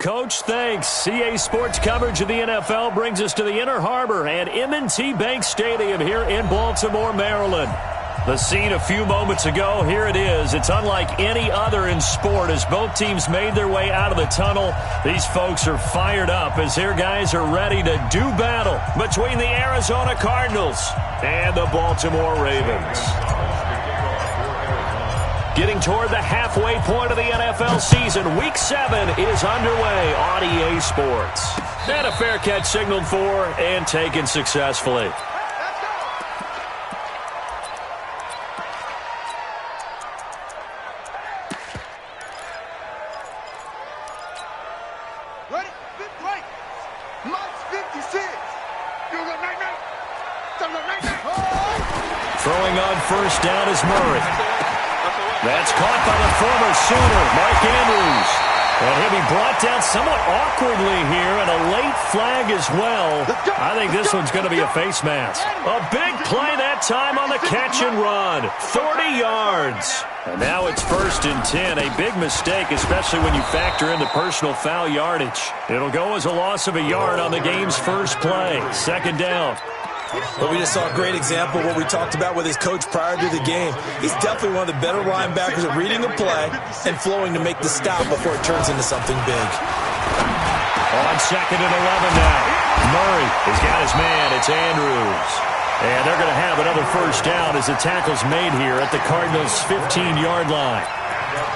Coach, thanks. CA Sports coverage of the NFL brings us to the Inner Harbor at M&T Bank Stadium here in Baltimore, Maryland. The scene a few moments ago, here it is. It's unlike any other in sport as both teams made their way out of the tunnel. These folks are fired up as their guys are ready to do battle between the Arizona Cardinals and the Baltimore Ravens. Getting toward the halfway point of the NFL season, Week 7 is underway on EA Sports. And a fair catch signaled for and taken successfully. Throwing on first down is Murray. That's caught by the former Sooner, Mark Andrews. And he'll be brought down somewhat awkwardly here, and a late flag as well. I think this one's going to be a face mask. A big play that time on the catch and run. 40 yards. And now it's 1st and 10. A big mistake, especially when you factor in the personal foul yardage. It'll go as a loss of a yard on the game's first play. 2nd down. But we just saw a great example of what we talked about with his coach prior to the game. He's definitely one of the better linebackers at reading a play and flowing to make the stop before it turns into something big. On 2nd and 11 now. Murray has got his man. It's Andrews. And they're going to have another first down as the tackle's made here at the Cardinals' 15-yard line.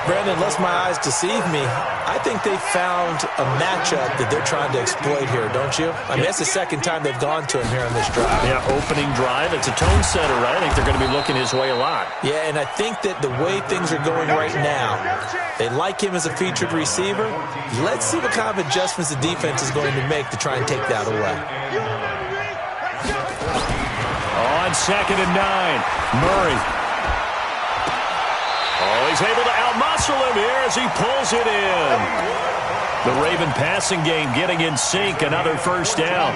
Brandon, lest my eyes deceive me, I think they found a matchup that they're trying to exploit here, don't you? I mean, that's the second time they've gone to him here on this drive. Yeah, opening drive. It's a tone setter, right? I think they're going to be looking his way a lot. Yeah, and I think that the way things are going right now, they like him as a featured receiver. Let's see what kind of adjustments the defense is going to make to try and take that away. On 2nd and 9, Murray. Oh, he's able to outmuscle him here as he pulls it in. The Raven passing game getting in sync. Another first down.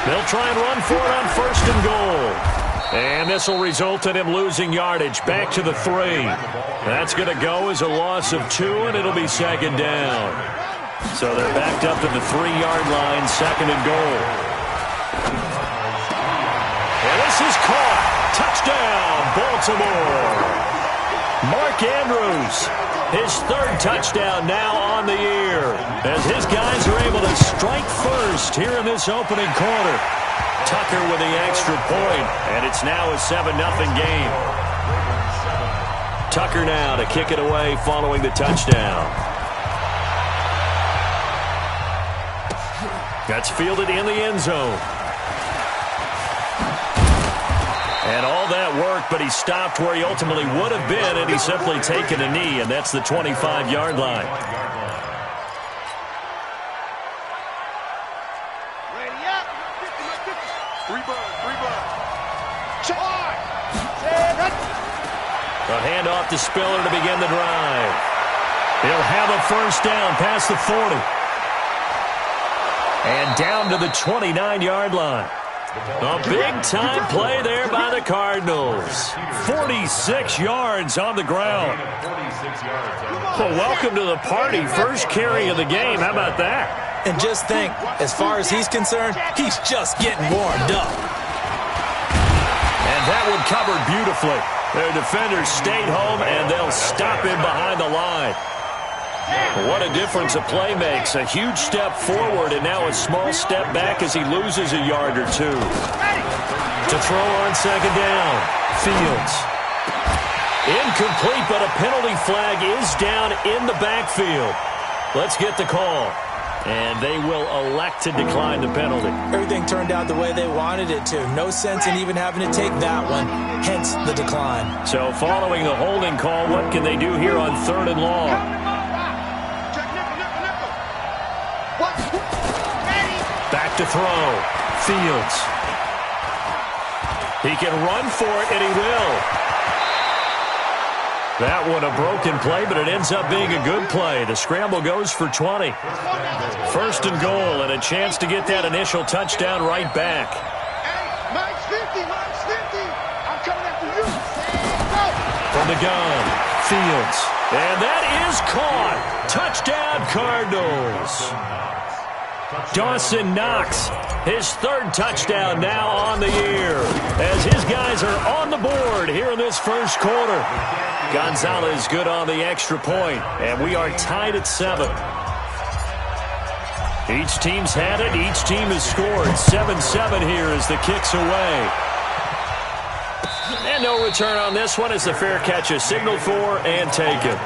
They'll try and run for it on 1st and goal. And this will result in him losing yardage back to the 3. That's going to go as a loss of 2, and it'll be 2nd down. So they're backed up to the 3-yard line, 2nd and goal. And this is caught. Touchdown, Baltimore. Mark Andrews, his 3rd touchdown now on the year, as his guys are able to strike first here in this opening quarter. Tucker with the extra point, and it's now a 7-0 game. Tucker now to kick it away following the touchdown. That's fielded in the end zone. And all that work, but he stopped where he ultimately would have been, and he's simply taken a knee, and that's the 25-yard line. Ready up. 3 ball. A handoff to Spiller to begin the drive. He'll have a first down past the 40. And down to the 29-yard line. A big-time play there by the Cardinals. 46 yards on the ground. Well, welcome to the party. First carry of the game. How about that? And just think, as far as he's concerned, he's just getting warmed up. And that one covered beautifully. Their defenders stayed home, and they'll stop him behind the line. What a difference a play makes. A huge step forward and now a small step back as he loses a yard or 2. To throw on 2nd down. Fields. Incomplete, but a penalty flag is down in the backfield. Let's get the call. And they will elect to decline the penalty. Everything turned out the way they wanted it to. No sense in even having to take that one, hence the decline. So following the holding call, what can they do here on 3rd and long? Back to throw. Fields. He can run for it, and he will. That one a broken play, but it ends up being a good play. The scramble goes for 20. 1st and goal, and a chance to get that initial touchdown right back. Hey, mine's 50. I'm coming after you. From From the gun, Fields. And that is caught. Touchdown, Cardinals. Dawson Knox, his third touchdown now on the year, as his guys are on the board here in this first quarter. Gonzalez good on the extra point, and we are tied at 7. Each team's had it. Each team has scored. 7-7 here as the kick's away. And no return on this one as the fair catch is signaled for and taken.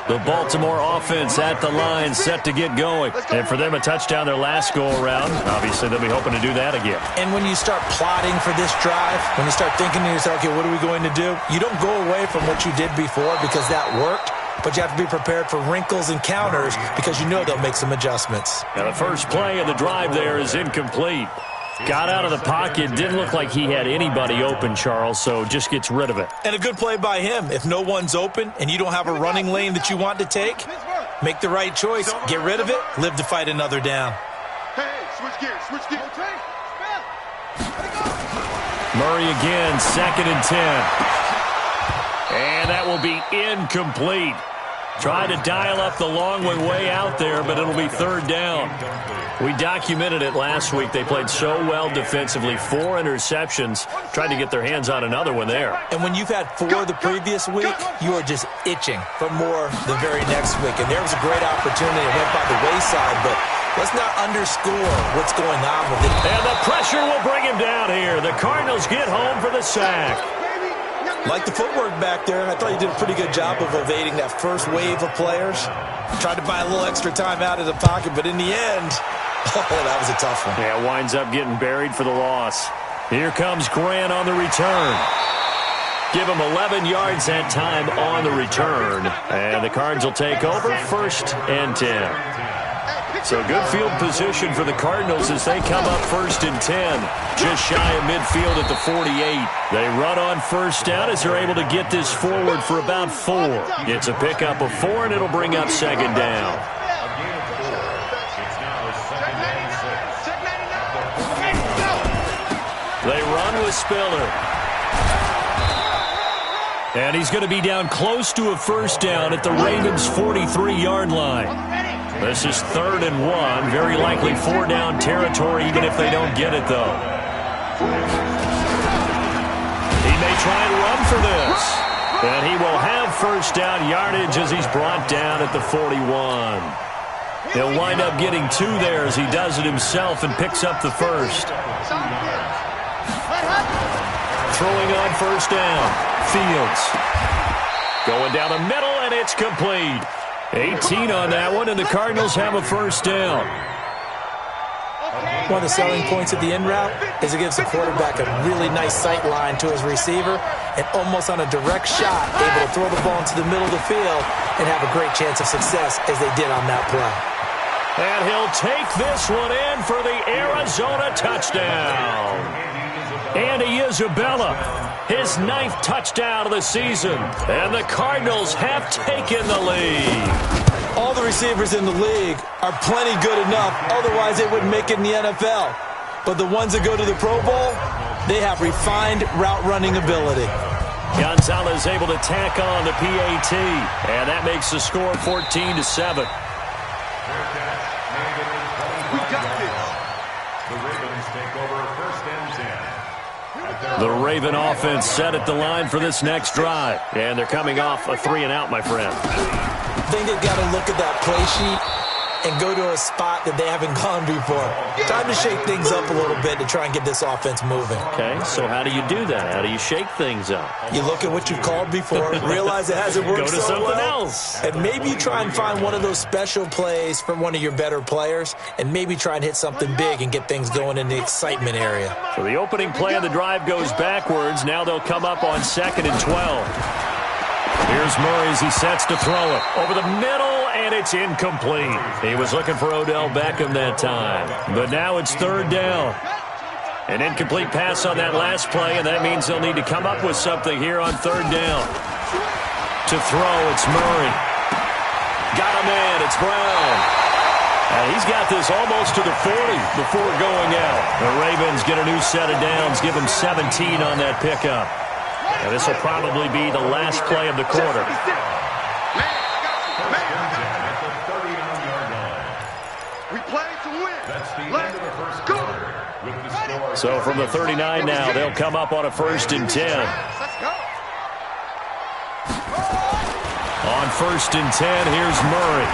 The Baltimore offense at the line, set to get going. And for them, a touchdown their last go-around. Obviously, they'll be hoping to do that again. And when you start plotting for this drive, when you start thinking to yourself, okay, what are we going to do? You don't go away from what you did before because that worked. But you have to be prepared for wrinkles and counters because you know they'll make some adjustments. Now the first play of the drive there is incomplete. Got out of the pocket. Didn't look like he had anybody open, Charles, so just gets rid of it. And a good play by him. If no one's open and you don't have a running lane that you want to take, make the right choice. Get rid of it. Live to fight another down. Hey, switch gears, switch gears. Murray again, 2nd and 10. And that will be incomplete. Tried to dial up the long way out there, but it'll be 3rd down. We documented it last week. They played so well defensively. 4 interceptions. Tried to get their hands on another one there. And when you've had 4 the previous week, you are just itching for more the very next week. And there was a great opportunity. It went by the wayside, but let's not underscore what's going on with it. And the pressure will bring him down here. The Cardinals get home for the sack. Like the footwork back there, I thought you did a pretty good job of evading that first wave of players. Tried to buy a little extra time out of the pocket, but in the end, oh, that was a tough one. Yeah, winds up getting buried for the loss. Here comes Grant on the return. Give him 11 yards that time on the return. And the Cards will take over, 1st and 10. So good field position for the Cardinals as they come up 1st and 10. Just shy of midfield at the 48. They run on 1st down as they're able to get this forward for about 4. It's a pickup of 4, and it'll bring up 2nd down. They run with Spiller. And he's going to be down close to a 1st down at the Ravens' 43-yard line. This is 3rd and 1. Very likely 4-down territory, even if they don't get it, though. He may try and run for this. And he will have 1st down yardage as he's brought down at the 41. He'll wind up getting 2 there as he does it himself and picks up the 1st. Throwing on 1st down. Fields. Going down the middle, and it's complete. 18 on that one, and the Cardinals have a 1st down. One of the selling points of the in route is it gives the quarterback a really nice sight line to his receiver and almost on a direct shot able to throw the ball into the middle of the field and have a great chance of success as they did on that play. And he'll take this one in for the Arizona touchdown. Andy Isabella, his 9th touchdown of the season. And the Cardinals have taken the lead. All the receivers in the league are plenty good enough. Otherwise, they wouldn't make it in the NFL. But the ones that go to the Pro Bowl, they have refined route running ability. Gonzalez able to tack on the PAT. And that makes the score 14-7. We got this. The Ravens take over 1st and 10. The Raven offense set at the line for this next drive. And they're coming off a 3-and-out, my friend. I think they've got to look at that play sheet and go to a spot that they haven't gone before. Time to shake things up a little bit to try and get this offense moving. Okay, so how do you do that? How do you shake things up? You look at what you've called before, realize it hasn't worked Go to so something well, else. and maybe you try and find one of those special plays from one of your better players, and maybe try and hit something big and get things going in the excitement area. So the opening play of the drive goes backwards. Now they'll come up on 2nd and 12. Here's Murray as he sets to throw it. Over the middle, and it's incomplete. He was looking for Odell Beckham that time. But now it's 3rd down. An incomplete pass on that last play, and that means they'll need to come up with something here on 3rd down. To throw, it's Murray. Got a man, it's Brown. And he's got this almost to the 40 before going out. The Ravens get a new set of downs, give them 17 on that pickup. And this will probably be the last play of the quarter. We play to win. That's the end of the first quarter. With the score. So from the 39 now, they'll come up on a 1st and 10. Let's go. On 1st and 10, here's Murray.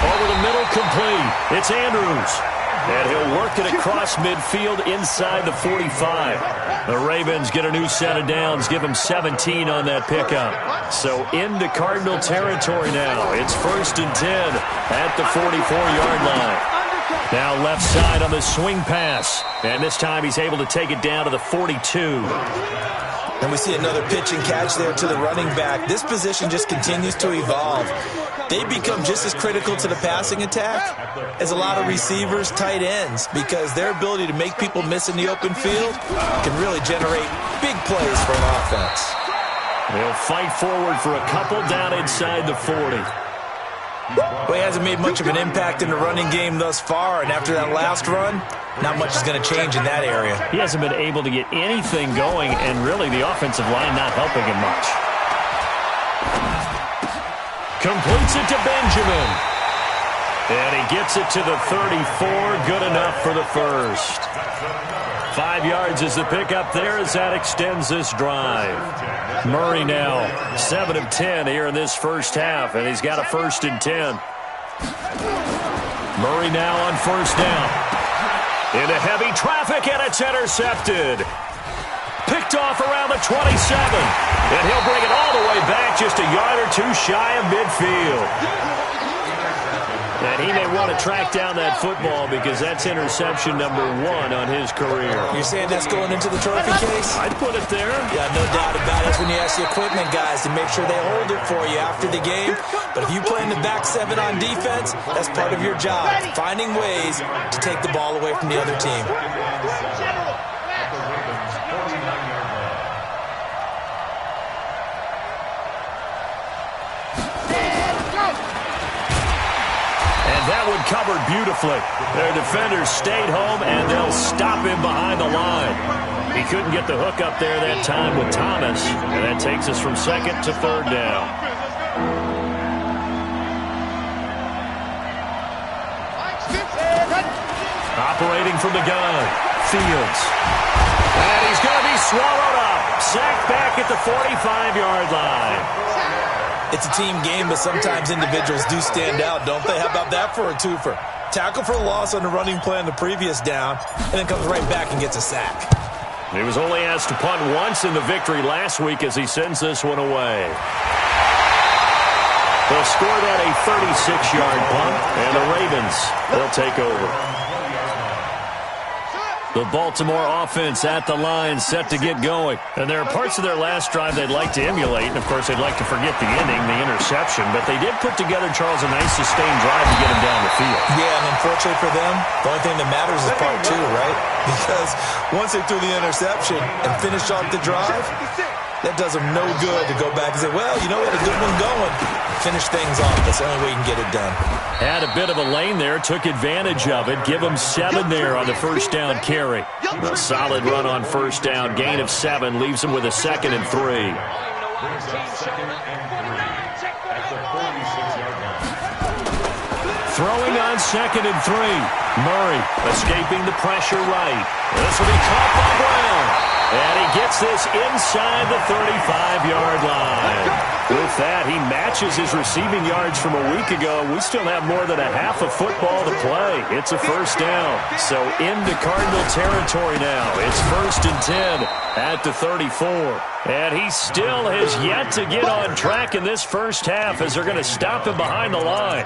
Over the middle, complete. It's Andrews. And he'll work it across midfield inside the 45. The Ravens get a new set of downs, give them 17 on that pickup. So into Cardinal territory now. It's 1st and 10 at the 44-yard line. Now left side on the swing pass. And this time he's able to take it down to the 42. And we see another pitch and catch there to the running back. This position just continues to evolve. They become just as critical to the passing attack as a lot of receivers, tight ends, because their ability to make people miss in the open field can really generate big plays for an offense. They'll fight forward for a couple down inside the 40. Well, he hasn't made much of an impact in the running game thus far, and after that last run, not much is going to change in that area. He hasn't been able to get anything going, and really the offensive line not helping him much. Completes it to Benjamin. And he gets it to the 34. Good enough for the first. 5 yards is the pickup there as that extends this drive. Murray now 7 of 10 here in this first half, and he's got a 1st and 10. Murray now on 1st down. Into heavy traffic, and it's intercepted. Picked off around the 27. And he'll bring it all the way back just a yard or two shy of midfield. And he may want to track down that football because that's interception number 1 on his career. You're saying that's going into the trophy case? I'd put it there. Yeah, no doubt about it. That's when you ask the equipment guys to make sure they hold it for you after the game. But if you play in the back 7 on defense, that's part of your job, finding ways to take the ball away from the other team. That one covered beautifully. Their defenders stayed home, and they'll stop him behind the line. He couldn't get the hook up there that time with Thomas, and that takes us from 2nd to 3rd down. Operating from the gun, Fields. And he's going to be swallowed up. Sacked back at the 45-yard line. It's a team game, but sometimes individuals do stand out, don't they? How about that for a twofer? Tackle for a loss on the running play on the previous down, and then comes right back and gets a sack. He was only asked to punt once in the victory last week as he sends this one away. They'll score that a 36-yard punt, and the Ravens will take over. The Baltimore offense at the line, set to get going. And there are parts of their last drive they'd like to emulate. And, of course, they'd like to forget the ending, the interception. But they did put together, Charles, a nice sustained drive to get him down the field. Yeah, and unfortunately for them, the only thing that matters is part 2, right? Because once they threw the interception and finished off the drive, that does them no good to go back and say, well, you know, we had a good one going. Finish things off. That's the only way you can get it done. Had a bit of a lane there, took advantage of it. Give him 7 there on the 1st down carry. A solid run on 1st down. Gain of 7 leaves him with a 2nd and 3. Brings up 2nd and 3 at the 46-yard line. Throwing on 2nd and 3. Murray escaping the pressure right. This will be caught by Brown. And he gets this inside the 35-yard line. With that, he matches his receiving yards from a week ago. We still have more than a half of football to play. It's a 1st down. So into Cardinal territory now. It's 1st and 10 at the 34. And he still has yet to get on track in this first half as they're going to stop him behind the line.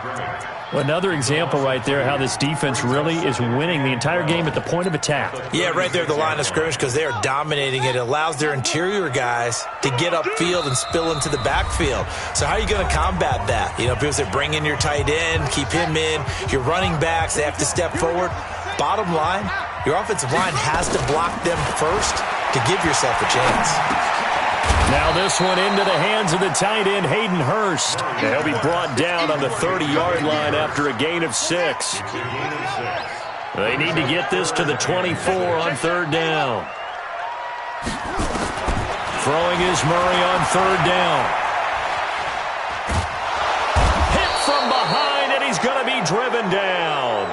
Well, another example right there how this defense really is winning the entire game at the point of attack. Yeah, right there at the line of scrimmage because they are dominating it. It allows their interior guys to get upfield and spill into the backfield. So how are you going to combat that? You know, people say bring in your tight end, keep him in. Your running backs, they have to step forward. Bottom line, your offensive line has to block them first to give yourself a chance. Now this one into the hands of the tight end, Hayden Hurst. And he'll be brought down on the 30-yard line after a gain of 6. They need to get this to the 24 on 3rd down. Throwing is Murray on 3rd down. Hit from behind, and he's going to be driven down.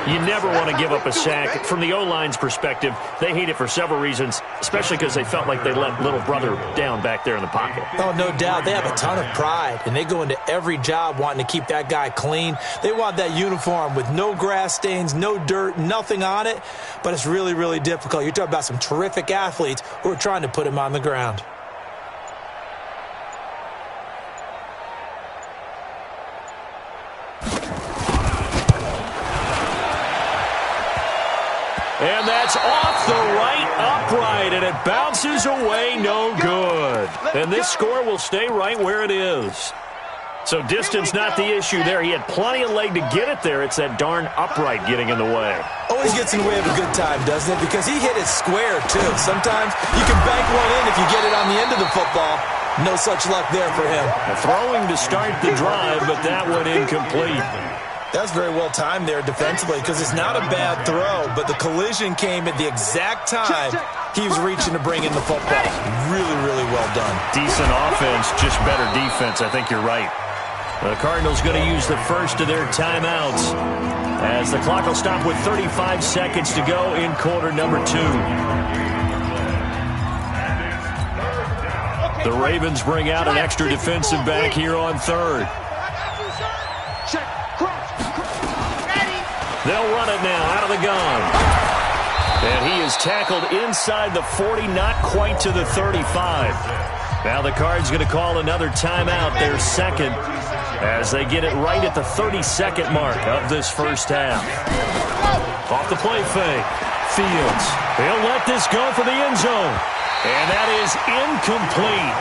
You never want to give up a sack. From the O-line's perspective, they hate it for several reasons, especially because they felt like they let little brother down back there in the pocket. Oh, no doubt. They have a ton of pride, and they go into every job wanting to keep that guy clean. They want that uniform with no grass stains, no dirt, nothing on it, but it's really, really difficult. You're talking about some terrific athletes who are trying to put him on the ground. And that's off the right upright, and it bounces away, no good. And this score will stay right where it is. So distance not the issue there. He had plenty of leg to get it there. It's that darn upright getting in the way. Always gets in the way of a good time, doesn't it? Because he hit it square, too. Sometimes you can bank one in if you get it on the end of the football. No such luck there for him. Throwing to start the drive, but that one incomplete. That's very well timed there defensively because it's not a bad throw, but the collision came at the exact time he was reaching to bring in the football. Really, really well done. Decent offense, just better defense. I think you're right. The Cardinals going to use the first of their timeouts as the clock will stop with 35 seconds to go in quarter number 2. The Ravens bring out an extra defensive back here on 3rd. They'll run it now out of the gun. And he is tackled inside the 40, not quite to the 35. Now the Cards going to call another timeout, their second, as they get it right at the 32nd mark of this first half. Off the play fake. Fields. He'll let this go for the end zone. And that is incomplete.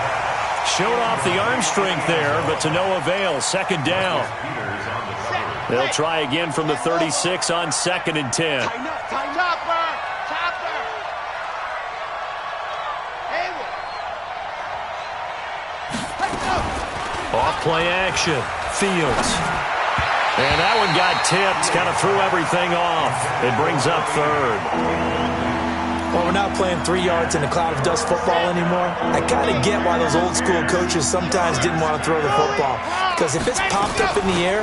Showed off the arm strength there, but to no avail. 2nd down. They'll try again from the 36 on 2nd and 10. Off play action. Fields. And that one got tipped. Kind of threw everything off. It brings up 3rd. Well, we're not playing 3 yards in a cloud of dust football anymore. I kind of get why those old school coaches sometimes didn't want to throw the football. Because if it's popped up in the air,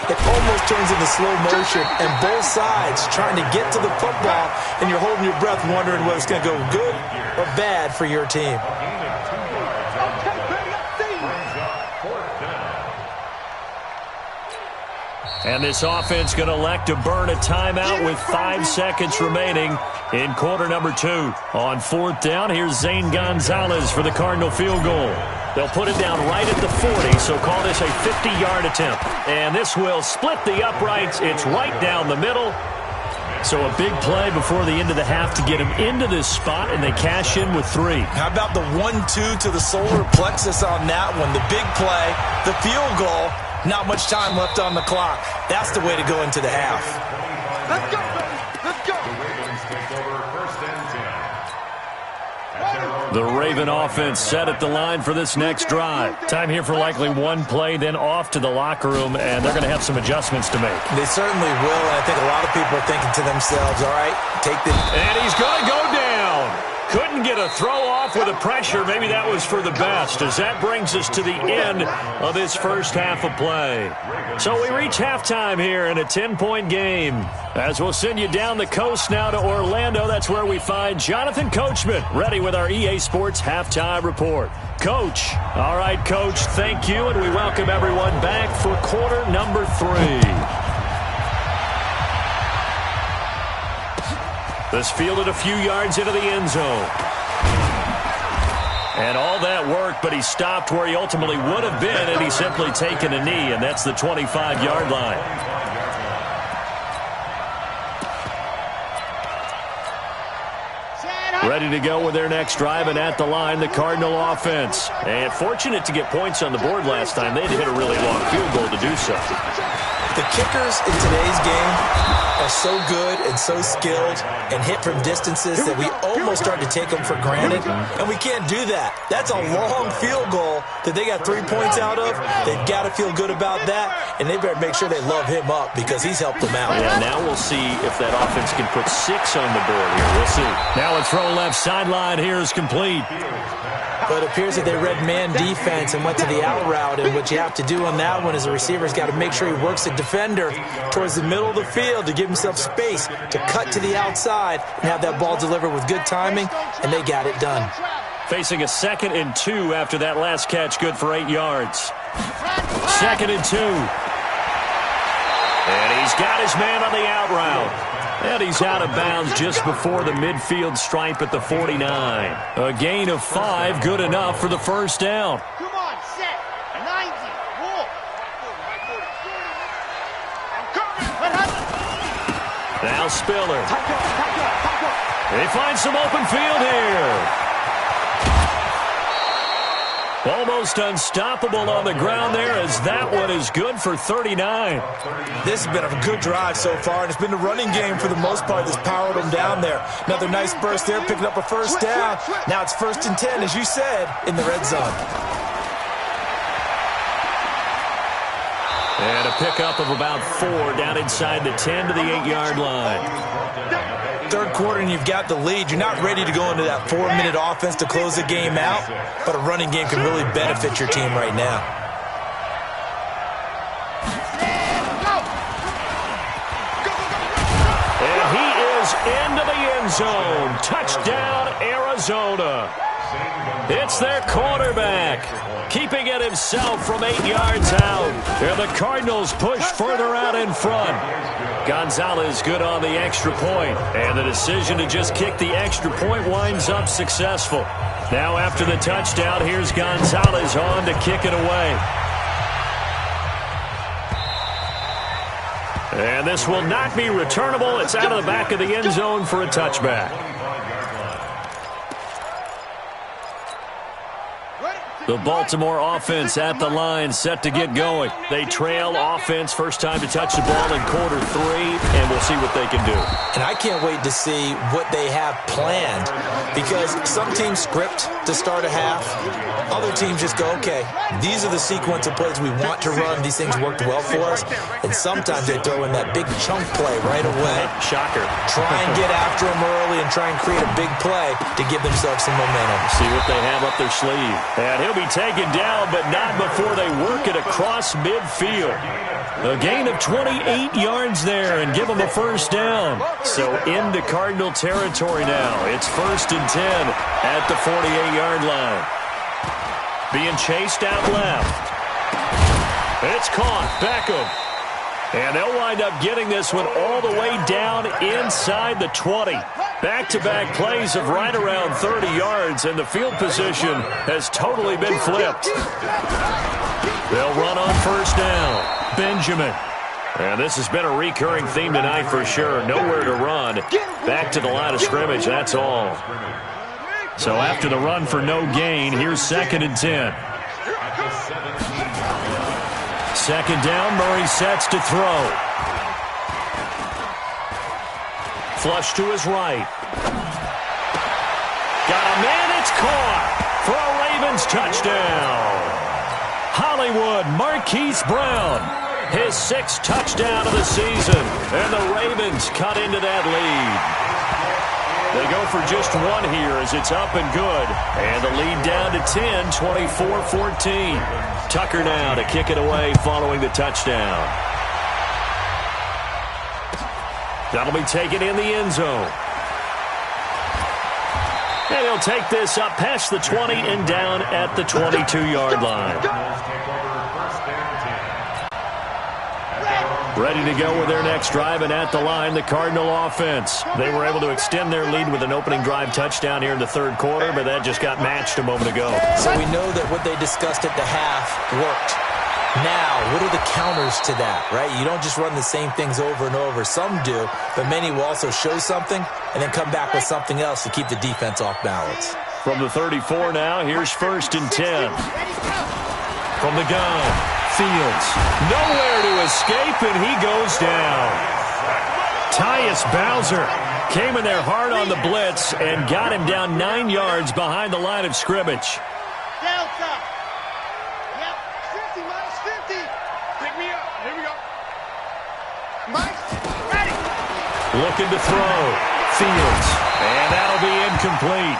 it almost turns into slow motion, and both sides trying to get to the football, and you're holding your breath wondering whether it's going to go good or bad for your team. And this offense going to elect to burn a timeout with 5 seconds remaining in quarter number 2. On 4th down, here's Zane Gonzalez for the Cardinal field goal. They'll put it down right at the 40, so call this a 50-yard attempt. And this will split the uprights. It's right down the middle. So a big play before the end of the half to get him into this spot, and they cash in with 3. How about the 1-2 to the solar plexus on that one? The big play, the field goal, not much time left on the clock. That's the way to go into the half. Let's go, baby. Let's go. The Raven offense set at the line for this next drive. Time here for likely one play, then off to the locker room, and they're going to have some adjustments to make. They certainly will, and I think a lot of people are thinking to themselves, all right, take the... And he's going to go down. Couldn't get a throw off with the pressure. Maybe that was for the best, as that brings us to the end of this first half of play. So we reach halftime here in a 10-point game. As we'll send you down the coast now to Orlando, that's where we find Jonathan Coachman, ready with our EA Sports halftime report. Coach. All right, Coach, thank you, and we welcome everyone back for quarter number 3. This fielded a few yards into the end zone. And all that work, but he stopped where he ultimately would have been, and he's simply taken a knee, and that's the 25-yard line. Ready to go with their next drive, and at the line, the Cardinal offense. And fortunate to get points on the board last time. They had to hit a really long field goal to do so. The kickers in today's game are so good and so skilled and hit from distances that we almost start to take them for granted, and we can't do that. That's a long field goal that they got 3 points out of. They've got to feel good about that, and they better make sure they love him up because he's helped them out. Yeah, now we'll see if that offense can put 6 on the board here. We'll see. Now a throw left sideline here is complete. But it appears that they read man defense and went to the out route, and what you have to do on that one is the receiver's got to make sure he works the defender towards the middle of the field to give himself space to cut to the outside and have that ball delivered with good timing, and they got it done. Facing a 2nd and 2 after that last catch, good for 8 yards. 2nd and 2. And he's got his man on the out route. And he's out of bounds just before the midfield stripe at the 49. A gain of 5, good enough for the first down. Come on, set. 90. Walk. I'm coming. Now Spiller. They find some open field here. Almost unstoppable on the ground there as that one is good for 39. This has been a good drive so far, and it's been the running game for the most part that's powered them down there. Another nice burst there, picking up a first down. Now it's 1st and 10, as you said, in the red zone. And a pickup of about 4 down inside the 10 to the 8-yard line. Third quarter and you've got the lead. You're not ready to go into that 4-minute offense to close the game out, but a running game can really benefit your team right now. And he is into the end zone. Touchdown, Arizona. It's their quarterback, keeping it himself from 8 yards out. And the Cardinals push further out in front. Gonzalez good on the extra point, and the decision to just kick the extra point winds up successful. Now after the touchdown, here's Gonzalez on to kick it away. And this will not be returnable. It's out of the back of the end zone for a touchback. The Baltimore offense at the line, set to get going. They trail offense, first time to touch the ball in quarter 3, and we'll see what they can do. And I can't wait to see what they have planned, because some teams script to start a half. Other teams just go, okay, these are the sequence of plays we want to run. These things worked well for us. And sometimes they throw in that big chunk play right away. Shocker. Try and get after them early and try and create a big play to give themselves some momentum. See what they have up their sleeve. And he'll be taken down, but not before they work it across midfield. A gain of 28 yards there and give them a first down. So into Cardinal territory now. It's 1st and 10 at the 48-yard line. Being chased out left. It's caught. Beckham. And they'll wind up getting this one all the way down inside the 20. Back-to-back plays of right around 30 yards, and the field position has totally been flipped. They'll run on first down. Benjamin. And this has been a recurring theme tonight for sure. Nowhere to run. Back to the line of scrimmage, that's all. So after the run for no gain, here's 2nd and 10. 2nd down, Murray sets to throw. Flush to his right. Got a man, it's caught for a Ravens touchdown. Hollywood Marquise Brown, his 6th touchdown of the season, and the Ravens cut into that lead. They go for just 1 here as it's up and good. And the lead down to 10, 24-14. Tucker now to kick it away following the touchdown. That'll be taken in the end zone. And he'll take this up past the 20 and down at the 22-yard line. Ready to go with their next drive, and at the line, the Cardinal offense. They were able to extend their lead with an opening drive touchdown here in the 3rd quarter, but that just got matched a moment ago. So we know that what they discussed at the half worked. Now, what are the counters to that, right? You don't just run the same things over and over. Some do, but many will also show something and then come back with something else to keep the defense off balance. From the 34 now, here's 1st and 10. From the gun, Fields. Nowhere to escape, and he goes down. Tyus Bowser came in there hard on the blitz and got him down 9 yards behind the line of scrimmage. Delta. Yep. 50 minus 50. Pick me up. Here we go. Mike, ready. Looking to throw. Fields. And that'll be incomplete.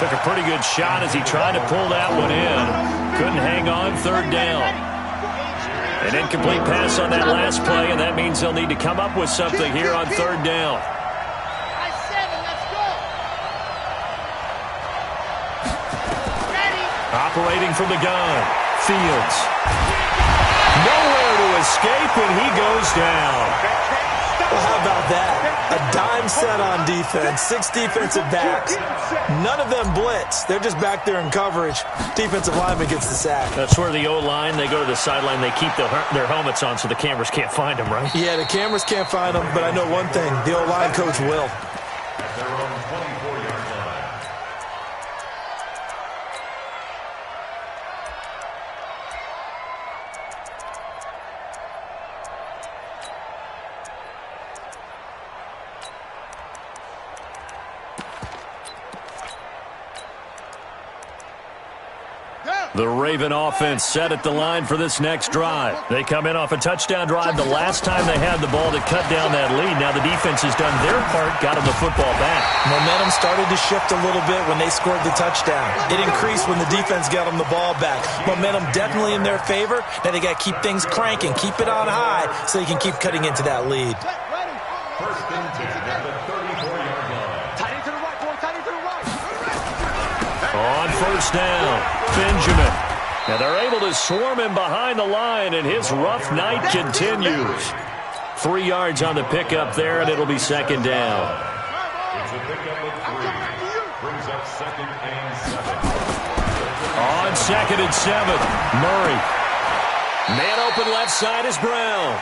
Took a pretty good shot as he tried to pull that one in. Couldn't hang on. Third down. An incomplete pass on that last play, and that means they'll need to come up with something here on third down. Operating from the gun. Fields. Nowhere to escape, and he goes down. Well, how about that? A dime set on defense, 6 defensive backs. None of them blitz. They're just back there in coverage. Defensive lineman gets the sack. That's where the O-line, they go to the sideline, they keep their helmets on so the cameras can't find them, right? Yeah, the cameras can't find them, but I know one thing. The O-line coach will. At their own 24-yard line. The Raven offense set at the line for this next drive. They come in off a touchdown drive the last time they had the ball to cut down that lead. Now the defense has done their part, got them the football back. Momentum started to shift a little bit when they scored the touchdown. It increased when the defense got them the ball back. Momentum definitely in their favor. Now they got to keep things cranking, keep it on high so they can keep cutting into that lead. First and 10 at the 34-yard line. Tight end to the right, boy. Tight end to the right. On first down, Benjamin. Now they're able to swarm him behind the line, and his rough night continues. 3 yards on the pickup there, and it'll be second down. It's a pickup of 3. Brings up second and 7. On second and 7, Murray. Man open left side is Brown.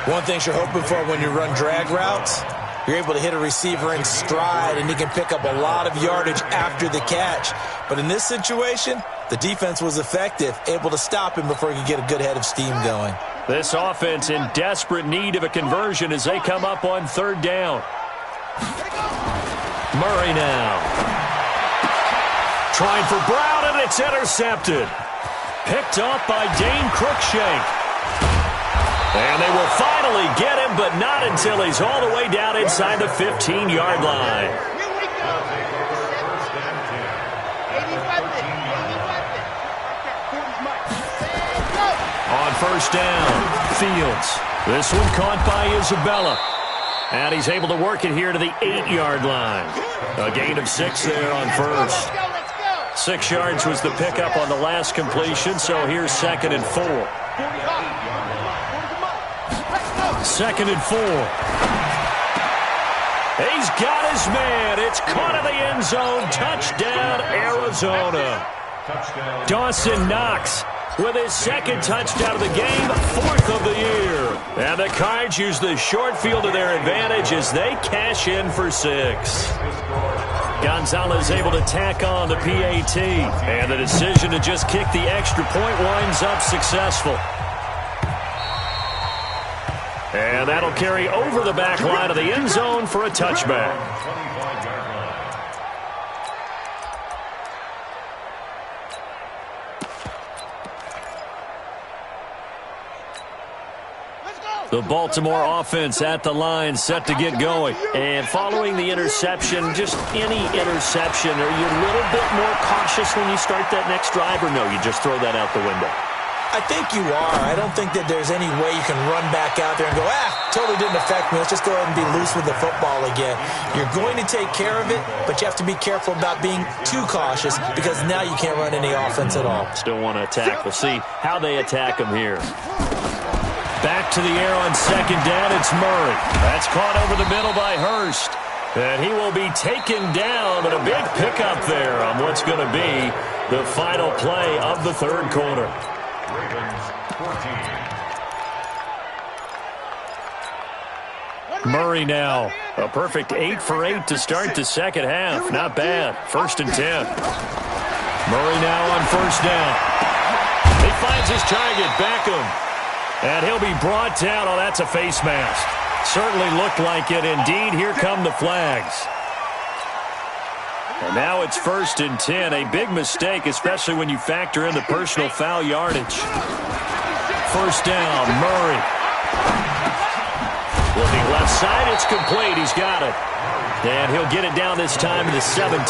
One thing you're hoping for when you run drag routes, you're able to hit a receiver in stride, and he can pick up a lot of yardage after the catch. But in this situation, the defense was effective, able to stop him before he could get a good head of steam going. This offense in desperate need of a conversion as they come up on third down. Murray now. Trying for Brown, and it's intercepted. Picked off by Dane Cruikshank. And they will finally get him, but not until he's all the way down inside the 15-yard line. Here we go. First and 10. On first down, Fields. This one caught by Isabella. And he's able to work it here to the 8-yard line. A gain of 6 there on first. 6 yards was the pickup on the last completion, so here's second and 4. Second and 4. He's got his man. It's caught in the end zone. Touchdown, Arizona. Touchdown. Dawson Knox with his second touchdown of the game, 4th of the year. And the Cards use the short field to their advantage as they cash in for 6. Gonzalez able to tack on the PAT. And the decision to just kick the extra point winds up successful. And that'll carry over the back line of the end zone for a touchback. 25-yard line. The Baltimore offense at the line, set to get going. And following the interception, just any interception, are you a little bit more cautious when you start that next drive, or no, you just throw that out the window? I think you are. I don't think that there's any way you can run back out there and go, totally didn't affect me. Let's just go ahead and be loose with the football again. You're going to take care of it, but you have to be careful about being too cautious because now you can't run any offense at all. Still want to attack. We'll see how they attack him here. Back to the air on second down. It's Murray. That's caught over the middle by Hurst. And he will be taken down, but a big pickup there on what's going to be the final play of the third quarter. Ravens 14. Murray now. A perfect 8 for 8 to start the second half. Not bad. First and 10. Murray now on first down. He finds his target, Beckham. And he'll be brought down. Oh, that's a face mask. Certainly looked like it. Indeed, here come the flags. And now it's 1st and 10. A big mistake, especially when you factor in the personal foul yardage. 1st down, Murray. Looking left side, it's complete. He's got it. And he'll get it down this time to the 17.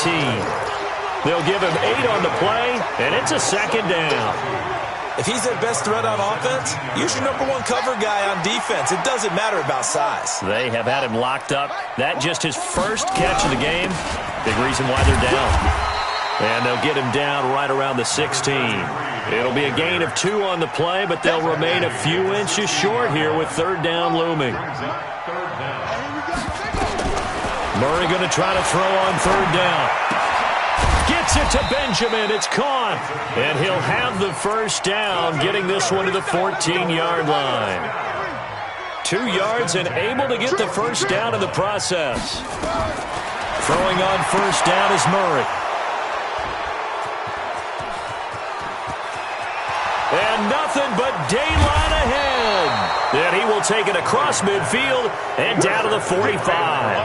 They'll give him 8 on the play, and it's a 2nd down. If he's their best threat on offense, use your #1 cover guy on defense. It doesn't matter about size. They have had him locked up. That just his first catch of the game. Big reason why they're down. And they'll get him down right around the 16. It'll be a gain of 2 on the play, but they'll remain a few inches short here with 3rd down looming. Murray going to try to throw on 3rd down. Gets it to Benjamin. It's caught. And he'll have the 1st down, getting this one to the 14-yard line. 2 yards and able to get the 1st down in the process. Throwing on 1st down is Murray. And nothing but daylight ahead. And he will take it across midfield and down to the 45.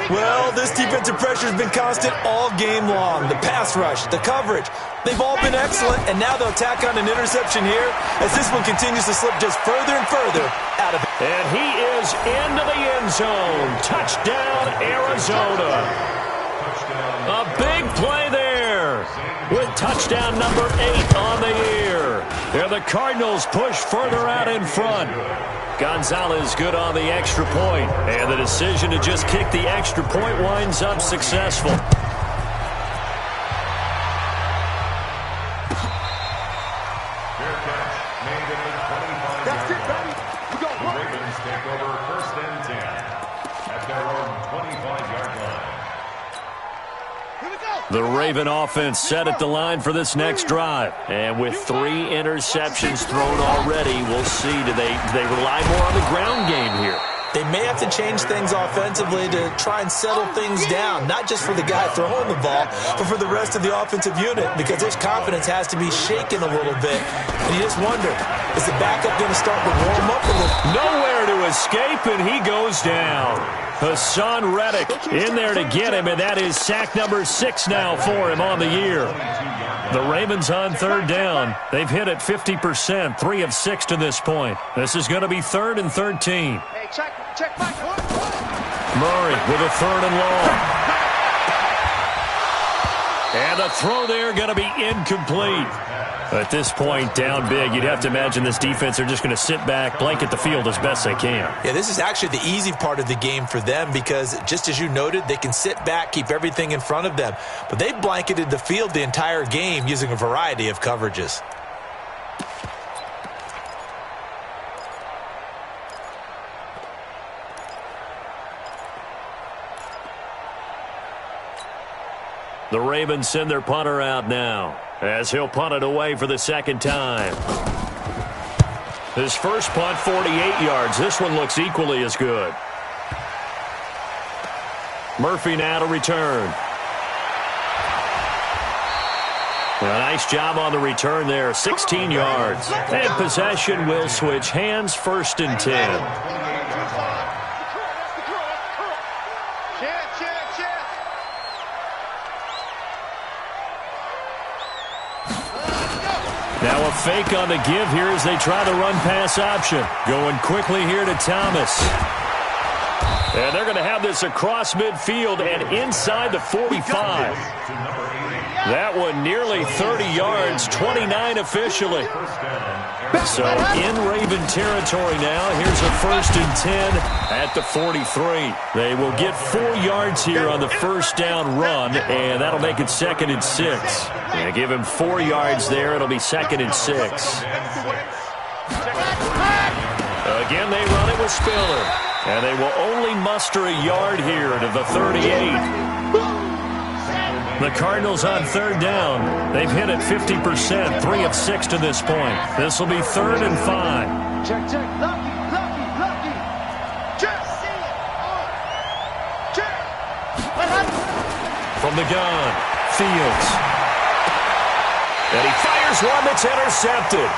Well, this defensive pressure has been constant all game long. The pass rush, the coverage, they've all been excellent, and now they'll tack on an interception here as this one continues to slip just further and further out of it. And he is into the end zone. Touchdown, Arizona. A big play there with touchdown number 8 on the year. And the Cardinals push further out in front. Gonzalez good on the extra point, and the decision to just kick the extra point winds up successful. That's it, buddy. We go. The Ravens take over 1st and 10 at their own 25-yard line. Here we go. The Raven offense set at the line for this next drive. And with 3 interceptions thrown already, we'll see. Do they rely more on the ground game here? They may have to change things offensively to try and settle things down, not just for the guy throwing the ball, but for the rest of the offensive unit, because his confidence has to be shaken a little bit. And you just wonder, is the backup going to start to warm up a little? Nowhere to escape, and he goes down. Hassan Reddick in there to get him, and that is sack number 6 now for him on the year. The Ravens on 3rd down. They've hit it 50%, 3 of 6 to this point. This is going to be 3rd and 13. Hey, check back. Murray with a 3rd and long. And the throw there going to be incomplete. At this point, down big, you'd have to imagine this defense are just going to sit back, blanket the field as best they can. Yeah, this is actually the easy part of the game for them because, just as you noted, they can sit back, keep everything in front of them. But they've blanketed the field the entire game using a variety of coverages. The Ravens send their punter out now, as he'll punt it away for the 2nd time. His first punt, 48 yards. This one looks equally as good. Murphy now to return. A nice job on the return there, 16 yards. And possession will switch hands, 1st and 10. Now a fake on the give here as they try the run-pass option. Going quickly here to Thomas. And they're going to have this across midfield and inside the 45. That one nearly 30 yards, 29 officially. So in Raven territory now, here's a 1st and 10 at the 43. They will get 4 yards here on the 1st down run, and that'll make it 2nd and 6. And give him 4 yards there, it'll be 2nd and 6. Again, they run it with Spiller, and they will only muster a yard here to the 38. The Cardinals on 3rd down. They've hit it 50%, 3 of 6 to this point. This will be 3rd and 5. Check. Lucky. Check. Check. What happened? From the gun, Fields. And he fires one that's intercepted.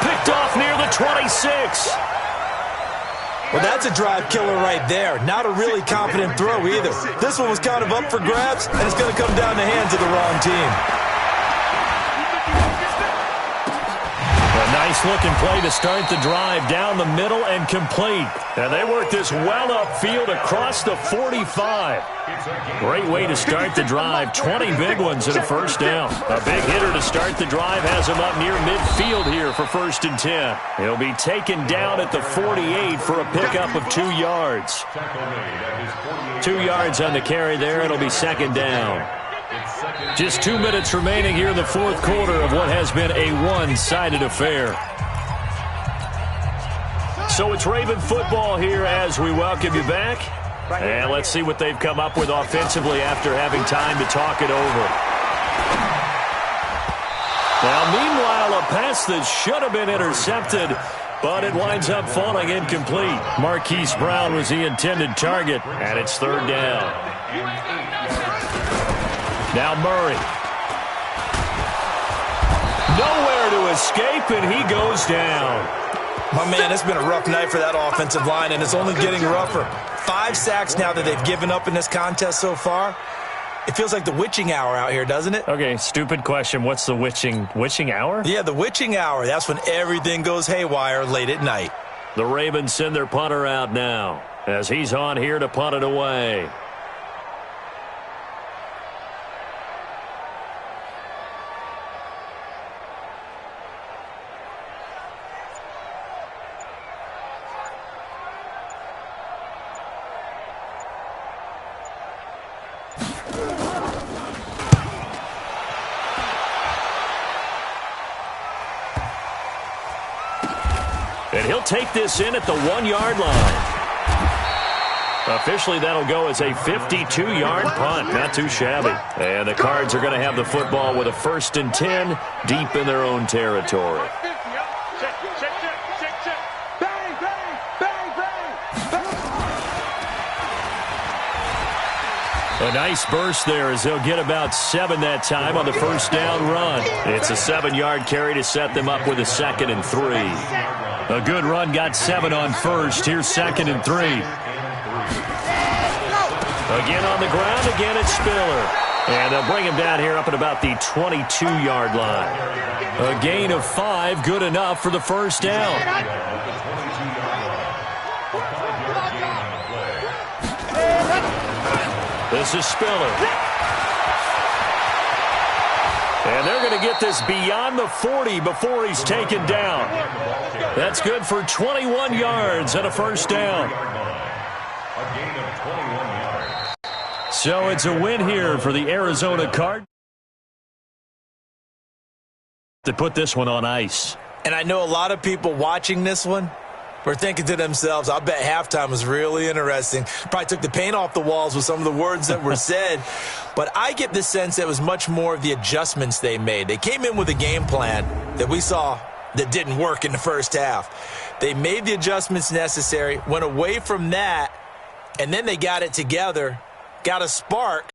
Picked off near the 26. Well, that's a drive killer right there. Not a really confident throw either. This one was kind of up for grabs, and it's going to come down the hands of the wrong team. A nice-looking play to start the drive down the middle and complete. And they work this well upfield across the 45. Great way to start the drive. 20 big ones and a first down. A big hitter to start the drive has him up near midfield here for 1st and 10. He'll be taken down at the 48 for a pickup of 2 yards. 2 yards on the carry there. It'll be 2nd down. Just 2 minutes remaining here in the 4th quarter of what has been a one-sided affair. So it's Raven football here as we welcome you back. And let's see what they've come up with offensively after having time to talk it over. Now, meanwhile, a pass that should have been intercepted, but it winds up falling incomplete. Marquise Brown was the intended target, and it's 3rd down. Now Murray. Nowhere to escape, and he goes down. My man, it's been a rough night for that offensive line, and it's only getting rougher. 5 sacks now that they've given up in this contest so far. It feels like the witching hour out here, doesn't it? Okay, stupid question. What's the witching hour? Yeah, the witching hour. That's when everything goes haywire late at night. The Ravens send their punter out now as he's on here to punt it away. And he'll take this in at the 1-yard line. Officially, that'll go as a 52-yard punt. Not too shabby. And the Cards are going to have the football with a 1st and 10 deep in their own territory. A nice burst there as they'll get about 7 that time on the 1st down run. It's a 7-yard carry to set them up with a 2nd and 3. A good run got 7 on 1st. Here's 2nd and 3. Again on the ground. Again it's Spiller. And they'll bring him down here up at about the 22-yard line. A gain of 5, good enough for the 1st down. This is Spiller. And they're going to get this beyond the 40 before he's taken down. That's good for 21 yards and a 1st down. So it's a win here for the Arizona Cardinals to put this one on ice. And I know a lot of people watching this one were thinking to themselves, I bet halftime was really interesting. Probably took the paint off the walls with some of the words that were said. But I get the sense that it was much more of the adjustments they made. They came in with a game plan that we saw that didn't work in the first half. They made the adjustments necessary, went away from that, and then they got it together, got a spark,